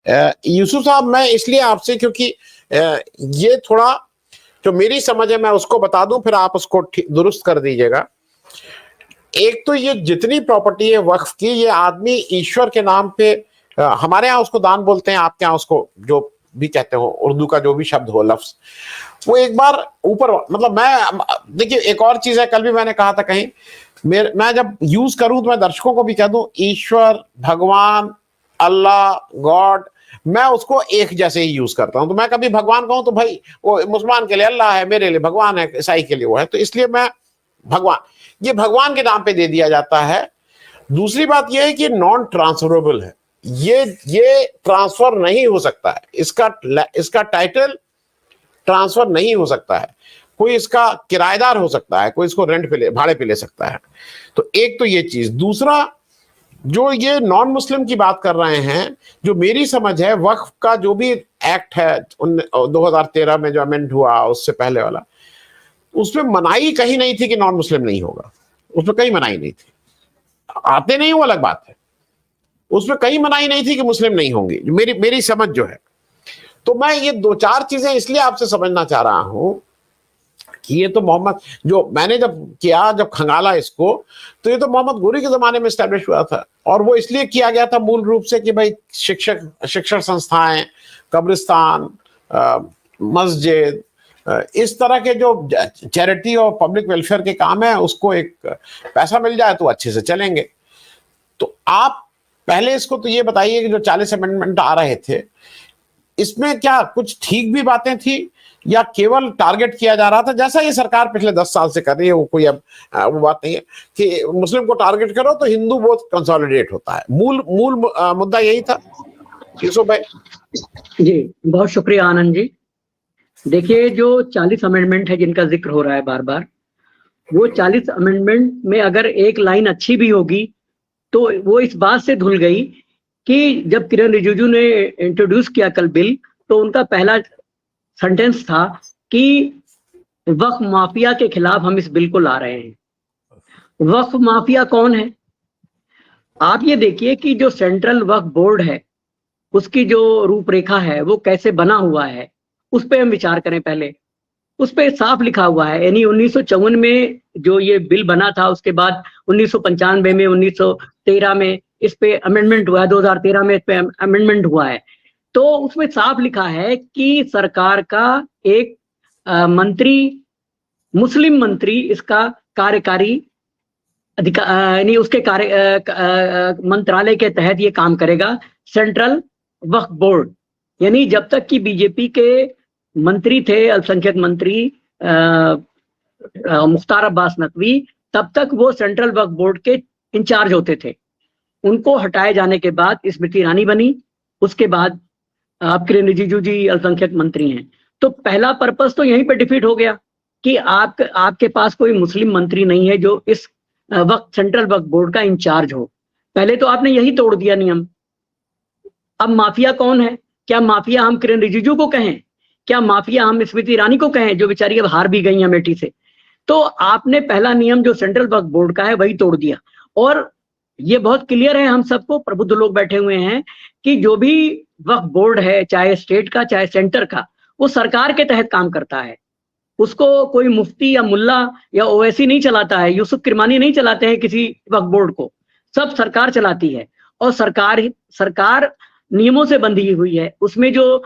यूसुफ साहब, मैं इसलिए आपसे, क्योंकि ये थोड़ा जो मेरी समझ है मैं उसको बता दूं, फिर आप उसको दुरुस्त कर दीजिएगा। एक तो ये जितनी प्रॉपर्टी है वक्फ की, ये आदमी ईश्वर के नाम पे, हमारे यहाँ उसको दान बोलते हैं, आपके यहाँ उसको जो भी कहते हो, उर्दू का जो भी शब्द हो, लफ्ज, वो एक बार ऊपर, मतलब मैं देखिए, एक और चीज है, कल भी मैंने कहा था कहीं, मैं जब यूज करूं तो मैं दर्शकों को भी कह दूं, ईश्वर, भगवान, अल्लाह, गॉड, मैं उसको एक जैसे ही यूज करता हूं। तो मैं कभी भगवान कहूं तो भाई वो मुसलमान के लिए अल्लाह है, मेरे लिए भगवान है, ईसाई के लिए वो है, तो इसलिए मैं भगवान, ये भगवान के नाम पे दे दिया जाता है। दूसरी बात यह है कि नॉन ट्रांसफरेबल है, ये ट्रांसफर नहीं हो सकता है, इसका टाइटल ट्रांसफर नहीं हो सकता है। कोई इसका किराएदार हो सकता है, कोई इसको रेंट पे भाड़े पे ले सकता है। तो एक तो ये चीज। दूसरा, जो ये नॉन मुस्लिम की बात कर रहे हैं, जो मेरी समझ है, वक्फ का जो भी एक्ट है 2013 में जो अमेंड हुआ, उससे पहले वाला, उसमें मनाही कहीं नहीं थी कि नॉन मुस्लिम नहीं होगा, उसमें कहीं मनाही नहीं थी। आते नहीं, वो अलग बात है, उसमें कहीं मनाही नहीं थी कि मुस्लिम नहीं होंगे, मेरी समझ जो है। तो मैं ये दो चार चीजें इसलिए आपसे समझना चाह रहा हूं कि ये तो मोहम्मद, जो मैंने जब खंगाला इसको, तो ये तो मोहम्मद गोरी के जमाने में स्टैब्लिश हुआ था, और वो इसलिए किया गया था मूल रूप से कि भाई शिक्षण संस्थाएं, कब्रिस्तान, मस्जिद, इस तरह के जो चैरिटी और पब्लिक वेलफेयर के काम है, उसको एक पैसा मिल जाए तो अच्छे से चलेंगे। तो आप पहले इसको तो ये बताइए कि जो 40 अमेंडमेंट आ रहे थे, इसमें क्या कुछ ठीक भी बातें थी, या केवल टारगेट किया जा रहा था, जैसा ये सरकार पिछले 10 साल से कर रही है, वो कोई अब वो बात नहीं है कि मुस्लिम को टारगेट करो तो हिंदू वोट कंसोलिडेट होता है। मूल मुद्दा यही था। यूसुफ भाई जी, बहुत शुक्रिया आनंद जी। देखिए, जो 40 अमेंडमेंट है जिनका जिक्र हो रहा है बार बार, वो 40 अमेंडमेंट में अगर एक लाइन अच्छी भी होगी तो वो इस बात से धुल गई कि जब किरण रिजिजू ने इंट्रोड्यूस किया कल बिल, तो उनका पहला सेंटेंस था कि वक्फ माफिया के खिलाफ हम इस बिल को ला रहे हैं। वक्फ माफिया कौन है? आप ये देखिए कि जो सेंट्रल वक्फ बोर्ड है, उसकी जो रूपरेखा है वो कैसे बना हुआ है, उस पर हम विचार करें पहले। उस पर साफ लिखा हुआ है, यानी 1954 में जो ये बिल बना था, उसके बाद 1995 में, 1913 में इस पे अमेंडमेंट हुआ है, 2013 में इस पे अमेंडमेंट हुआ है। तो उसमें साफ लिखा है कि सरकार का एक मंत्री, मुस्लिम मंत्री, इसका कार्यकारी अधिकार, यानी उसके मंत्रालय के तहत ये काम करेगा, सेंट्रल वक्फ बोर्ड। यानी जब तक कि बीजेपी के मंत्री थे, अल्पसंख्यक मंत्री मुख्तार अब्बास नकवी, तब तक वो सेंट्रल वक्फ बोर्ड के इंचार्ज होते थे। उनको हटाए जाने के बाद स्मृति ईरानी बनी, उसके बाद अब किरण रिजिजू जी अल्पसंख्यक मंत्री हैं। तो पहला पर्पस तो यहीं पे डिफीट हो गया कि आपके पास कोई मुस्लिम मंत्री नहीं है जो इस वक्त सेंट्रल वक्फ बोर्ड का इंचार्ज हो। पहले तो आपने यही तोड़ दिया नियम। अब माफिया कौन है? क्या माफिया हम किरण रिजिजू को कहें? क्या माफिया हम स्मृति ईरानी को कहें, जो बेचारी अब हार भी गई हैं अमेठी से? तो आपने पहला नियम जो सेंट्रल वक्फ बोर्ड का है वही तोड़ दिया। और ये बहुत क्लियर है, हम सबको, प्रबुद्ध लोग बैठे हुए हैं, कि जो भी वक्फ बोर्ड है, चाहे स्टेट का चाहे सेंटर का, वो सरकार के तहत काम करता है। उसको कोई मुफ्ती या मुल्ला या ओवैसी नहीं चलाता है, यूसुफ किरमानी नहीं चलाते हैं किसी वक्फ बोर्ड को, सब सरकार चलाती है। और सरकार नियमों से बंधी हुई है, उसमें जो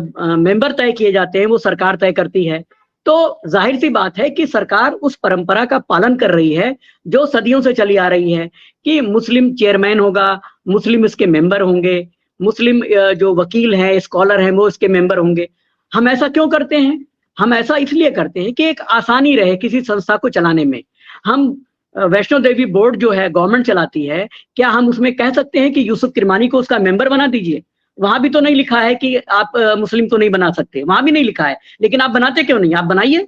मेंबर तय किए जाते हैं वो सरकार तय करती है। तो जाहिर सी बात है कि सरकार उस परंपरा का पालन कर रही है जो सदियों से चली आ रही है, कि मुस्लिम चेयरमैन होगा, मुस्लिम इसके मेंबर होंगे, मुस्लिम जो वकील हैं, स्कॉलर हैं, वो इसके मेंबर होंगे। हम ऐसा क्यों करते हैं? हम ऐसा इसलिए करते हैं कि एक आसानी रहे किसी संस्था को चलाने में। हम वैष्णो देवी बोर्ड जो है गवर्नमेंट चलाती है, क्या हम उसमें कह सकते हैं कि यूसुफ किरमानी को उसका मेंबर बना दीजिए? वहां भी तो नहीं लिखा है कि आप मुस्लिम को नहीं बना सकते, वहां भी नहीं लिखा है। लेकिन आप बनाते क्यों नहीं? आप बनाइए।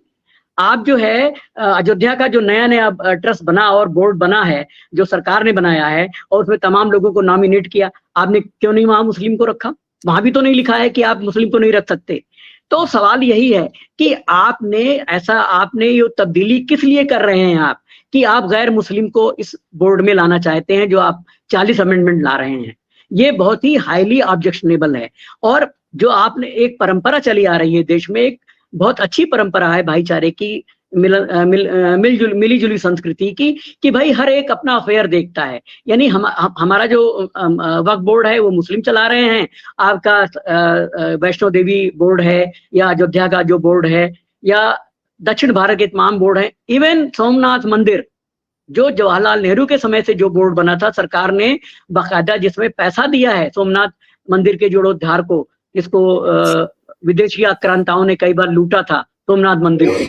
आप जो है अयोध्या का जो नया ट्रस्ट बना और बोर्ड बना है, जो सरकार ने बनाया है, और उसमें तमाम लोगों को नॉमिनेट किया, आपने क्यों नहीं वहां मुस्लिम को रखा? वहां भी तो नहीं लिखा है कि आप मुस्लिम को नहीं रख सकते। तो सवाल यही है कि आपने ये तब्दीली किस लिए कर रहे हैं आप, कि आप गैर मुस्लिम को इस बोर्ड में लाना चाहते हैं, जो आप 40 अमेंडमेंट ला रहे हैं। ये बहुत ही हाईली ऑब्जेक्शनेबल है। और जो आपने एक परंपरा चली आ रही है देश में, एक बहुत अच्छी परंपरा है भाईचारे की, मिली जुली संस्कृति की, कि भाई हर एक अपना अफेयर देखता है। यानी हमारा जो वक्फ बोर्ड है वो मुस्लिम चला रहे हैं, आपका वैष्णो देवी बोर्ड है, या अयोध्या का जो बोर्ड है, या दक्षिण भारत के तमाम बोर्ड हैं, इवन सोमनाथ मंदिर जो जवाहरलाल नेहरू के समय से जो बोर्ड बना था, सरकार ने बाकायदा जिसमें पैसा दिया है सोमनाथ मंदिर के जीर्णोद्धार को, जिसको विदेशी आक्रांताओं ने कई बार लूटा था सोमनाथ मंदिर को।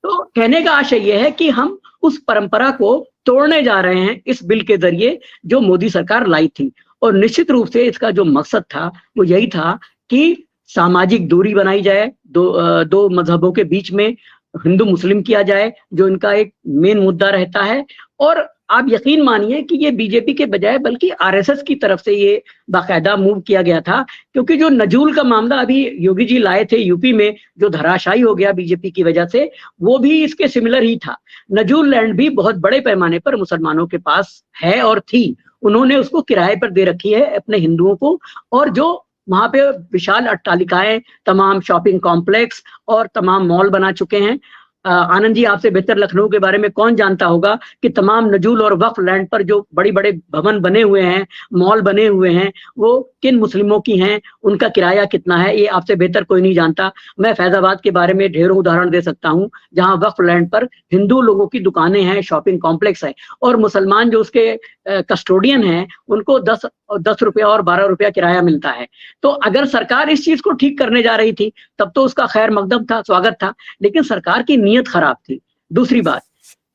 तो कहने का आशय यह है कि हम उस परंपरा को तोड़ने जा रहे हैं इस बिल के जरिए जो मोदी सरकार लाई थी। और निश्चित रूप से इसका जो मकसद था वो यही था कि सामाजिक दूरी बनाई जाए, दो मजहबों के बीच में हिंदू मुस्लिम किया जाए, जो इनका एक मेन मुद्दा रहता है। और आप यकीन मानिए कि ये बीजेपी के बजाय बल्कि आरएसएस की तरफ से ये बाकायदा मूव किया गया था, क्योंकि जो नजूल का मामला अभी योगी जी लाए थे यूपी में, जो धराशायी हो गया बीजेपी की वजह से, वो भी इसके सिमिलर ही था। नजूल लैंड भी बहुत बड़े पैमाने पर मुसलमानों के पास है और थी, उन्होंने उसको किराए पर दे रखी है अपने हिंदुओं को, और जो वहां पे विशाल अट्टालिकाएं, तमाम शॉपिंग कॉम्प्लेक्स और तमाम मॉल बना चुके हैं। आनंद जी, आपसे बेहतर लखनऊ के बारे में कौन जानता होगा कि तमाम नजूल और वक्फ लैंड पर जो बड़ी बड़े भवन बने हुए हैं, मॉल बने हुए हैं, वो किन मुस्लिमों की हैं, उनका किराया कितना है, ये आपसे बेहतर कोई नहीं जानता। मैं फैजाबाद के बारे में ढेरों उदाहरण दे सकता हूँ जहाँ वक्फ लैंड पर हिंदू लोगों की दुकानें हैं, शॉपिंग कॉम्प्लेक्स है, और मुसलमान जो उसके कस्टोडियन हैं उनको 10 रुपया और 12 रुपया किराया मिलता है। तो अगर सरकार इस चीज को ठीक करने जा रही थी तब तो उसका खैर मकदम था, स्वागत था, लेकिन सरकार की नीयत खराब थी। दूसरी बात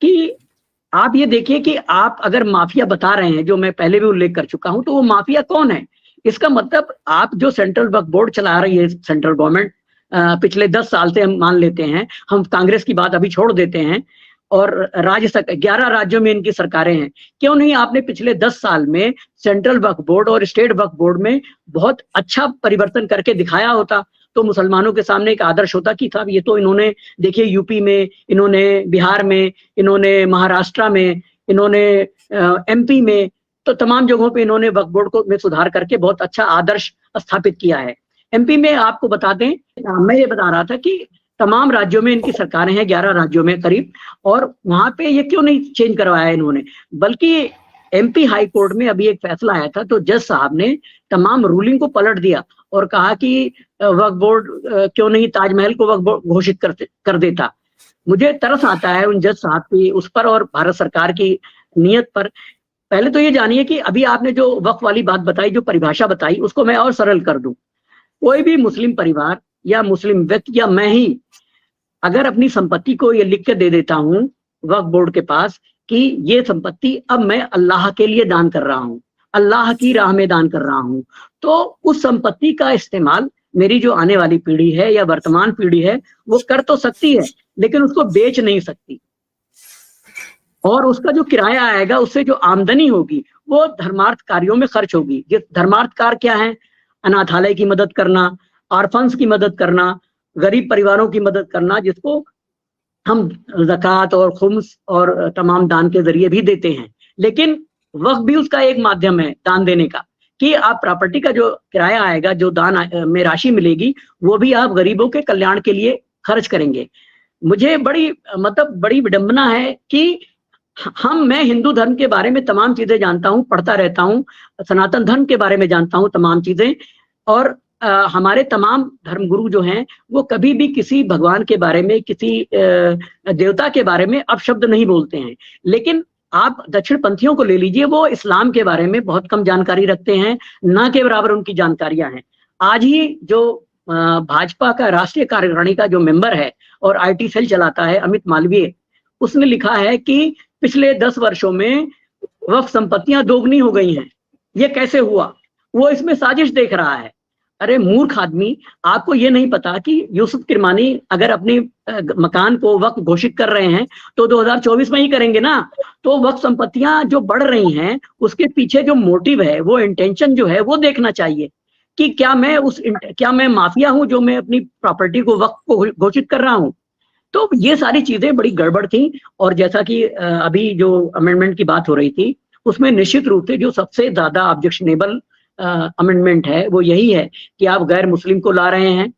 कि आप ये देखिए कि आप अगर माफिया बता रहे हैं, जो मैं पहले भी उल्लेख कर चुका हूं, तो वो माफिया कौन है? इसका मतलब आप जो सेंट्रल वक्फ बोर्ड चला रही है सेंट्रल गवर्नमेंट पिछले 10 साल से, हम मान लेते हैं, हम कांग्रेस की बात अभी छोड़ देते हैं, और 11 राज्यों में इनकी सरकारें हैं, क्यों नहीं आपने पिछले 10 साल में सेंट्रल वक्फ बोर्ड और स्टेट वक्फ बोर्ड में बहुत अच्छा परिवर्तन करके दिखाया होता? तो मुसलमानों के सामने एक आदर्श होता कि था ये तो इन्होंने, देखिए यूपी में, इन्होंने बिहार में, इन्होंने महाराष्ट्र में, इन्होंने एमपी में, तो तमाम जगहों पे इन्होंने वक्फ बोर्ड को में सुधार करके बहुत अच्छा आदर्श स्थापित किया है। एमपी में आपको बता दें, मैं ये बता रहा था कि तमाम राज्यों में इनकी सरकारें हैं, 11 राज्यों में करीब, और वहां पे ये क्यों नहीं चेंज करवाया इन्होंने? बल्कि एमपी हाई कोर्ट में अभी एक फैसला आया था, तो जज साहब ने तमाम रूलिंग को पलट दिया और कहा कि वक्फ बोर्ड क्यों नहीं ताजमहल को वक्फ बोर्ड घोषित कर देता। मुझे तरस आता है उन जज साहब की उस पर और भारत सरकार की नीयत पर। पहले तो ये जानिए कि अभी आपने जो वक्फ वाली बात बताई, जो परिभाषा बताई, उसको मैं और सरल कर दूं। कोई भी मुस्लिम परिवार या मुस्लिम व्यक्ति या मैं ही अगर अपनी संपत्ति को ये लिख के दे देता हूं वक्फ बोर्ड के पास कि ये संपत्ति अब मैं अल्लाह के लिए दान कर रहा हूं, अल्लाह की राह में दान कर रहा हूं, तो उस संपत्ति का इस्तेमाल मेरी जो आने वाली पीढ़ी है या वर्तमान पीढ़ी है वो कर तो सकती है, लेकिन उसको बेच नहीं सकती। और उसका जो किराया आएगा, उससे जो आमदनी होगी, वो धर्मार्थ कार्यों में खर्च होगी। ये धर्मार्थ कार्य क्या है? अनाथालय की मदद करना, ऑर्फन्स की मदद करना, गरीब परिवारों की मदद करना, जिसको हम ज़कात और खुम्स और तमाम दान के जरिए भी देते हैं। लेकिन वक्फ भी उसका एक माध्यम है दान देने का, कि आप प्रॉपर्टी का जो किराया आएगा, जो दान में राशि मिलेगी, वो भी आप गरीबों के कल्याण के लिए खर्च करेंगे। मुझे बड़ी विडंबना है कि मैं हिंदू धर्म के बारे में तमाम चीजें जानता हूँ, पढ़ता रहता हूँ, सनातन धर्म के बारे में जानता हूँ तमाम चीजें, और हमारे तमाम धर्मगुरु जो हैं वो कभी भी किसी भगवान के बारे में, किसी देवता के बारे में अपशब्द नहीं बोलते हैं। लेकिन आप दक्षिण पंथियों को ले लीजिए, वो इस्लाम के बारे में बहुत कम जानकारी रखते हैं, ना के बराबर उनकी जानकारियां हैं। आज ही जो भाजपा का राष्ट्रीय कार्यकारिणी का जो मेंबर है और IT सेल चलाता है, अमित मालवीय, उसने लिखा है कि पिछले 10 वर्षों में वक्फ संपत्तियां दोगुनी हो गई हैं। ये कैसे हुआ? वो इसमें साजिश देख रहा है। अरे मूर्ख आदमी, आपको ये नहीं पता कि यूसुफ किरमानी अगर अपनी मकान को वक्फ घोषित कर रहे हैं तो 2024 में ही करेंगे ना। तो वक्फ संपत्तियां जो बढ़ रही हैं, उसके पीछे जो मोटिव है, वो इंटेंशन जो है, वो देखना चाहिए कि क्या मैं माफिया हूं जो मैं अपनी प्रॉपर्टी को वक्फ को घोषित कर रहा हूं। तो ये सारी चीजें बड़ी गड़बड़ थी। और जैसा कि अभी जो अमेंडमेंट की बात हो रही थी, उसमें निश्चित रूप से जो सबसे ज्यादा ऑब्जेक्शनेबल अमेंडमेंट है वो यही है कि आप गैर मुस्लिम को ला रहे हैं।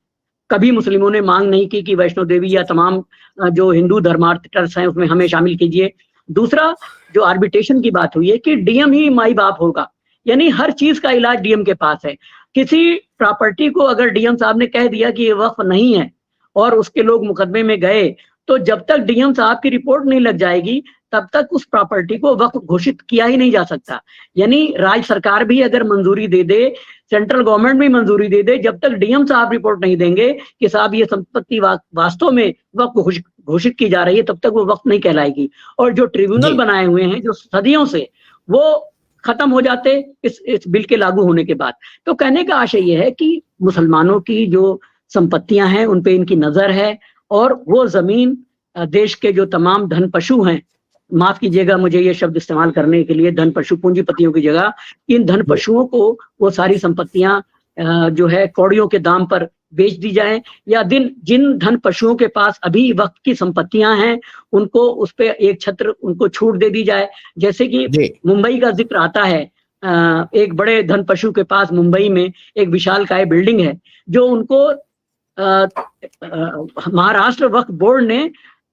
कभी मुस्लिमों ने मांग नहीं की कि वैष्णो देवी या तमाम जो हिंदू धर्मार्थ ट्रस्ट हैं उसमें हमें शामिल कीजिए। दूसरा, जो आर्बिट्रेशन की बात हुई है कि डीएम ही माई बाप होगा, यानी हर चीज का इलाज डीएम के पास है। किसी प्रॉपर्टी को अगर डीएम साहब ने कह दिया कि ये वक्फ नहीं है और उसके लोग मुकदमे में गए, तो जब तक डीएम साहब की रिपोर्ट नहीं लग जाएगी तब तक उस प्रॉपर्टी को वक्फ घोषित किया ही नहीं जा सकता। यानी राज्य सरकार भी अगर मंजूरी दे दे, सेंट्रल गवर्नमेंट भी मंजूरी दे दे, जब तक डीएम साहब रिपोर्ट नहीं देंगे कि साहब ये संपत्ति वास्तव में वक्फ घोषित की जा रही है, तब तक वो वक्फ नहीं कहलाएगी। और जो ट्रिब्यूनल बनाए हुए हैं जो सदियों से, वो खत्म हो जाते इस बिल के लागू होने के बाद। तो कहने का आशय ये है कि मुसलमानों की जो संपत्तियां हैं उन पे इनकी नजर है, और वो जमीन देश के जो तमाम धन पशु हैं, माफ कीजिएगा मुझे ये शब्द इस्तेमाल करने के लिए, धन पशु पूंजीपतियों की जगह इन धन पशुओं को वो सारी संपत्तियां जो है कौड़ियों के दाम पर बेच दी जाए, या जिन धन पशुओं के पास अभी वक्त की संपत्तियां हैं उनको उस पे एक छत्र उनको छूट दे दी जाए। जैसे कि मुंबई का जिक्र आता है, एक बड़े धन पशु के पास मुंबई में एक विशालकाय बिल्डिंग है जो उनको महाराष्ट्र वक्फ बोर्ड ने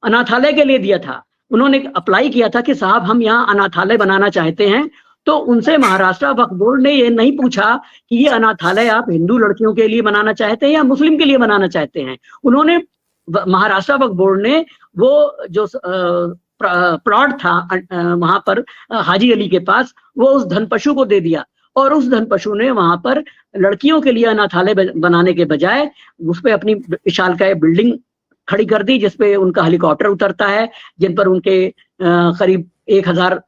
अनाथालय के लिए दिया था। उन्होंने अप्लाई किया था कि साहब हम यहाँ अनाथालय बनाना चाहते हैं, तो उनसे महाराष्ट्र वक्फ बोर्ड ने ये नहीं पूछा कि ये अनाथालय आप हिंदू लड़कियों के लिए बनाना चाहते हैं या मुस्लिम के लिए बनाना चाहते हैं। उन्होंने, महाराष्ट्र वक्फ बोर्ड ने वो जो प्लॉट था वहां पर हाजी अली के पास, वो उस धन पशु को दे दिया, और उस धन पशु ने वहां पर लड़कियों के लिए अनाथालय बनाने के बजाय उस पर अपनी विशालकाय बिल्डिंग खड़ी कर दी, जिसपे उनका हेलीकॉप्टर उतरता है, जिन पर उनके करीब 1000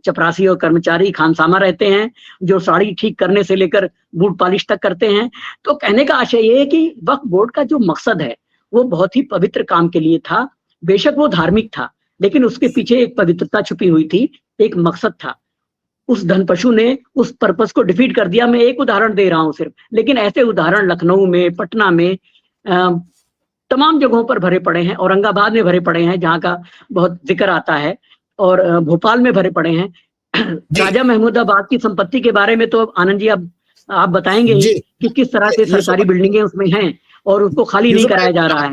चपरासी और कर्मचारी खानसामा रहते हैं जो साड़ी ठीक करने से लेकर बूट पॉलिश तक करते हैं। तो कहने का आशय ये है कि वक्फ बोर्ड का जो मकसद है वो बहुत ही पवित्र काम के लिए था। बेशक वो धार्मिक था, लेकिन उसके पीछे एक पवित्रता छुपी हुई थी, एक मकसद था। उस धन पशु ने उस पर्पस को डिफीट कर दिया। मैं एक उदाहरण दे रहा हूं सिर्फ, लेकिन ऐसे उदाहरण लखनऊ में, पटना में, तमाम जगहों पर भरे पड़े हैं। औरंगाबाद में भरे पड़े हैं जहाँ का बहुत जिक्र आता है, और भोपाल में भरे पड़े हैं। राजा महमूदाबाद की संपत्ति के बारे में तो आनंद जी आप बताएंगे कि किस तरह से सरकारी बिल्डिंगें उसमें हैं और उसको खाली नहीं कराया जा रहा है।